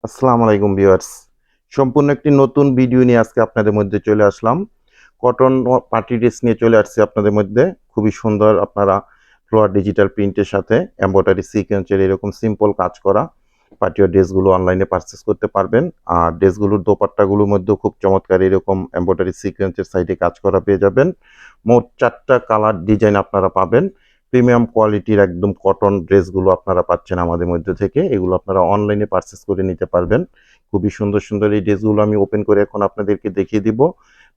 আসসালামু আলাইকুম ভিউয়ার্স। সম্পূর্ণ একটি নতুন ভিডিও নিয়ে আজকে আপনাদের মধ্যে চলে আসলাম। কটন পার্টি ড্রেস নিয়ে চলে আসছি আপনাদের মধ্যে। খুবই সুন্দর, আপনারা ফ্লোয়ার ডিজিটাল প্রিন্টের সাথে এমব্রয়ডারি সিকোয়েন্সের এরকম সিম্পল কাজ করা পার্টি ড্রেসগুলো অনলাইনে পারচেস করতে পারবেন। আর ড্রেসগুলোর দোপাট্টাগুলোর মধ্যেও খুব চমৎকার এরকম এমব্রয়ডারি সিকোয়েন্সের সাইডে কাজ করা পেয়ে যাবেন। মোট 4টা কালার ডিজাইন আপনারা পাবেন। প্রিমিয়াম কোয়ালিটির একদম কটন ড্রেসগুলো আপনারা পাচ্ছেন আমাদের মধ্যে থেকে। এগুলো আপনারা অনলাইনে পারচেস করে নিতে পারবেন। খুবই সুন্দর সুন্দর এই ড্রেসগুলো আমি ওপেন করে এখন আপনাদেরকে দেখিয়ে দিব,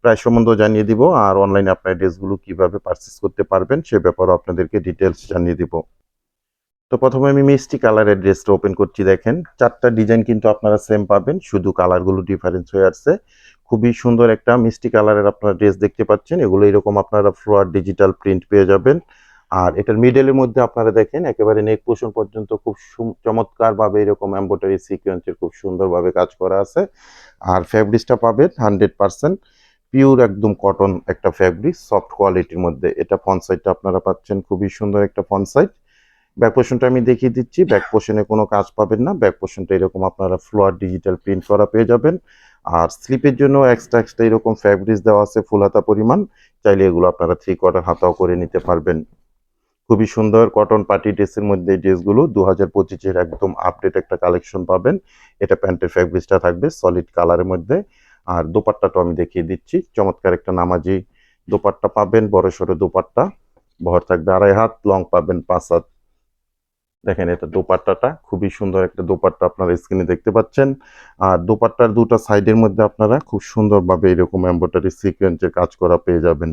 প্রাইস সম্বন্ধে জানিয়ে দিব, আর অনলাইনে আপনার ড্রেসগুলো কিভাবে পারচেস করতে পারবেন সে ব্যাপারেও আপনাদেরকে ডিটেলস জানিয়ে দিব। তো প্রথমে আমি মিষ্টি কালারের ড্রেসটা ওপেন করছি। দেখেন 4টা ডিজাইন কিন্তু আপনারা সেম পাবেন, শুধু কালারগুলো ডিফারেন্স হয়ে আসছে। খুবই সুন্দর একটা মিষ্টি কালারের আপনারা ড্রেস দেখতে পাচ্ছেন। এগুলো এরকম আপনারা ফ্লোয়ার ডিজিটাল প্রিন্ট পেয়ে যাবেন। আর এটার মিডলের মধ্যে আপনারা দেখেন একেবারে নেক পোর্শন পর্যন্ত খুব চমৎকার ভাবে এরকম এমব্রয়ডারি সিকোয়েন্সের খুব সুন্দরভাবে কাজ করা আছে। আর ফ্যাব্রিক্সটা পাবেন 100% পিওর একদম কটন একটা ফ্যাব্রিক, সফট কোয়ালিটির মধ্যে। এটা ফ্রন্ট সাইডটা আপনারা পাচ্ছেন, খুবই সুন্দর একটা ফ্রন্ট সাইড। ব্যাক পোর্শনটা আমি দেখিয়ে দিচ্ছি। ব্যাক পোর্শনে কোনো কাজ পাবেন না, ব্যাক পোর্শনটা এরকম আপনারা ফ্লোয়ার ডিজিটাল প্রিন্ট করা পেয়ে যাবেন। আর স্লিপের জন্য এক্সট্রা এরকম ফ্যাব্রিক্স দেওয়া আছে ফুল হাতা পরিমাণ। চাইলে এগুলো আপনারা 3/4 হাতাও করে নিতে পারবেন। খুবই সুন্দর কটন পার্টি ড্রেসের মধ্যে এই ড্রেসগুলো 2025-এর একদম আপডেট একটা কালেকশন পাবেন। এটা প্যান্টের ফ্যাব্রিক্সটা থাকবে সলিড কালারের মধ্যে। আর দোপাট্টাটা আমি দেখিয়ে দিচ্ছি। চমৎকার একটা নামাজি দোপাট্টা পাবেন, বড় সড়ো দোপাট্টা। বহর থাকবে 2.5 হাত, লং পাবেন 5 হাত। দেখেন এটা দোপাট্টাটা খুবই সুন্দর একটা দোপাট্টা আপনারা স্ক্রিনে দেখতে পাচ্ছেন। আর দোপাট্টার দুটো সাইডের মধ্যে আপনারা খুব সুন্দরভাবে এরকম এমব্রয়ডারি সিকোয়েন্সের কাজ করা পেয়ে যাবেন।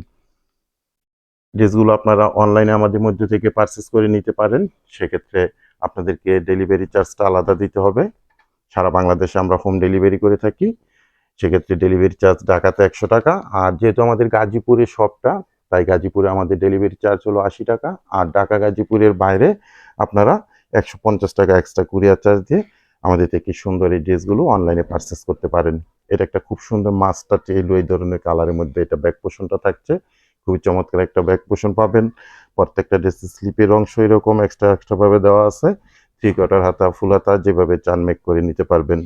ড্রেসগুলো আপনারা অনলাইনে আমাদের মধ্যে থেকে পারচেস করে নিতে পারেন। সেক্ষেত্রে আপনাদেরকে ডেলিভারি চার্জটা আলাদা দিতে হবে। সারা বাংলাদেশে আমরা হোম ডেলিভারি করে থাকি। সেক্ষেত্রে ডেলিভারি চার্জ ঢাকাতে 100 টাকা। আর যেহেতু আমাদের গাজীপুরের শপটা, তাই গাজীপুরে আমাদের ডেলিভারি চার্জ হলো 80 টাকা। আর ঢাকা গাজীপুরের বাইরে আপনারা 150 টাকা এক্সট্রা কুরিয়ার চার্জ দিয়ে আমাদের থেকে সুন্দর এই ড্রেসগুলো অনলাইনে পারচেস করতে পারেন। এটা একটা খুব সুন্দর মাস্টার চেইল এই ধরনের কালারের মধ্যে এটা ব্যাক পোর্শনটা থাকছে। খুবই চমৎকার একটা ব্যাক পোর্শন পাবেন। প্রত্যেকটা ড্রেসের স্লিপের অংশ এরকম এক্সট্রা ভাবে দেওয়া আছে। 3/4 হাতা, ফুল হাতা যেভাবে চান মেক করে নিতে পারবেন।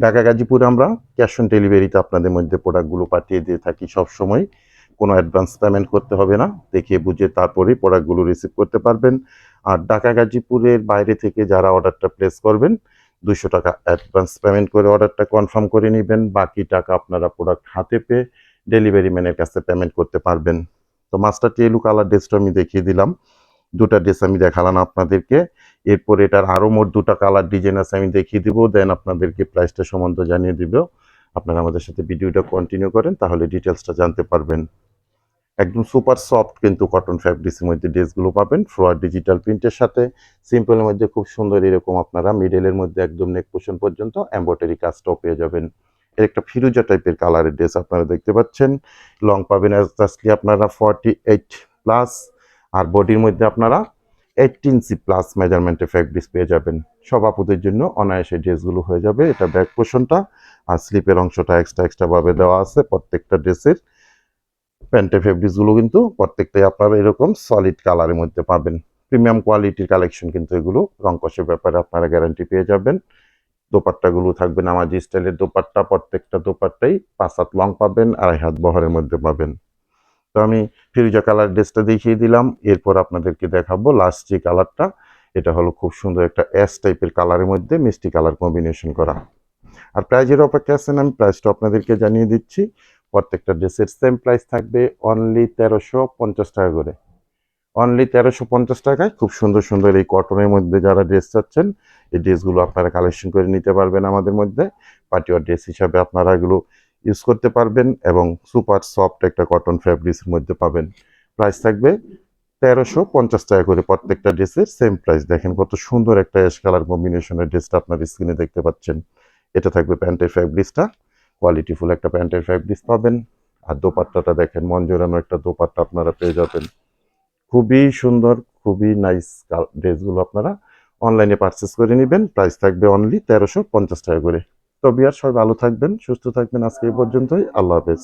ঢাকা গাজীপুরে আমরা ক্যাশ অন ডেলিভারিতে আপনাদের মধ্যে প্রোডাক্টগুলো পাঠিয়ে দিয়ে থাকি সবসময়। কোনো অ্যাডভান্স পেমেন্ট করতে হবে না, দেখিয়ে বুঝে তারপরেই প্রোডাক্টগুলো রিসিভ করতে পারবেন। আর ঢাকা গাজীপুরের বাইরে থেকে যারা অর্ডারটা প্লেস করবেন 200 টাকা অ্যাডভান্স পেমেন্ট করে অর্ডারটা কনফার্ম করে নেবেন। বাকি টাকা আপনারা প্রোডাক্ট হাতে পেয়ে ডেলিভারি ম্যানের কাছে পেমেন্ট করতে পারবেন। তো মাস্টার টেলু কালার ড্রেসটা আমি দেখিয়ে দিলাম। দুটা ড্রেস আমি দেখালাম আপনাদেরকে। এরপর এটার আরো মোট 2টা কালার ডিজাইন আছে, আমি দেখিয়ে দিব, দেন আপনাদেরকে প্রাইসটা সম্বন্ধে জানিয়ে দিব। আপনারা আমাদের সাথে ভিডিওটা কন্টিনিউ করেন, তাহলে ডিটেলসটা জানতে পারবেন। একদম সুপার সফট কিন্তু কটন ফ্যাব্রিক্সের মধ্যে ড্রেসগুলো পাবেন ফ্লোয়ার ডিজিটাল প্রিন্টের সাথে। সিম্পলের মধ্যে খুব সুন্দর এরকম আপনারা মিডলের মধ্যে একদম নেক পোর্শন পর্যন্ত এমব্রয়ডারি কাজটাও পেয়ে যাবেন। এর একটা ফিরোজা টাইপের কালারের ড্রেস আপনারা দেখতে পাচ্ছেন। লং পাবেন জাস্টলি আপনারা 48 প্লাস। আর বডির মধ্যে আপনারা 18 ইঞ্চি প্লাস মেজারমেন্টের ফ্যাব্রিক্স পেয়ে যাবেন। সব আপুদের জন্য অনায়াসে ড্রেসগুলো হয়ে যাবে। এটা ব্যাক পোর্শনটা। আর স্লিপের অংশটা এক্সট্রা ভাবে দেওয়া আছে প্রত্যেকটা ড্রেসের। প্যান্টের ফেব্রিক্সগুলো কিন্তু প্রত্যেকটাই আপনারা এরকম সলিড কালারের মধ্যে পাবেন। প্রিমিয়াম কোয়ালিটির কালেকশন কিন্তু এগুলো, রং কষের ব্যাপারে আপনারা গ্যারান্টি পেয়ে যাবেন। দোপাট্টাগুলো থাকবে নামাজি স্টাইলের দোপাট্টা, প্রত্যেকটা দোপাট্টাই 5 হাত লং পাবেন, 2.5 হাত বহরের মধ্যে পাবেন। তো আমি ফিরোজা কালার ড্রেসটা দেখিয়ে দিলাম। এরপর আপনাদেরকে দেখাবো লাস্ট যে কালারটা। এটা হলো খুব সুন্দর একটা অ্যাশ টাইপের কালারের মধ্যে মিষ্টি কালার কম্বিনেশন করা। আর প্রাইজের অপেক্ষা আছেন, আমি প্রাইসটা আপনাদেরকে জানিয়ে দিচ্ছি। প্রত্যেকটা ড্রেসের সেম প্রাইস থাকবে অনলি 1350 টাকা করে। অনলি 1350 টাকায় খুব সুন্দর সুন্দর এই কটনের মধ্যে যারা ড্রেস চাচ্ছেন, এই ড্রেসগুলো আপনারা কালেকশন করে নিতে পারবেন আমাদের মধ্যে। পার্টিওয়ার ড্রেস হিসাবে আপনারা এগুলো ইউজ করতে পারবেন এবং সুপার সফট একটা কটন ফ্যাব্রিক্সের মধ্যে পাবেন। প্রাইস থাকবে 1350 টাকা করে প্রত্যেকটা ড্রেসের সেম প্রাইস। দেখেন কত সুন্দর একটা অ্যাশ কালার কম্বিনেশনের ড্রেসটা আপনার স্ক্রিনে দেখতে পাচ্ছেন। এটা থাকবে প্যান্টের ফ্যাব্রিক্সটা, কোয়ালিটিফুল একটা প্যান্টের ফ্যাব্রিক্স পাবেন। আর দোপাট্টাটা দেখেন মন জোড়ানো একটা দোপাট্টা আপনারা পেয়ে যাবেন। খুবই সুন্দর, খুবই নাইস ড্রেসগুলো আপনারা অনলাইনে পারচেস করে নেবেন। প্রাইস থাকবে অনলি 1350 টাকা করে। তো বিয়ার সবাই ভালো থাকবেন, সুস্থ থাকবেন। আজকে এই পর্যন্তই। আল্লাহ হাফেজ।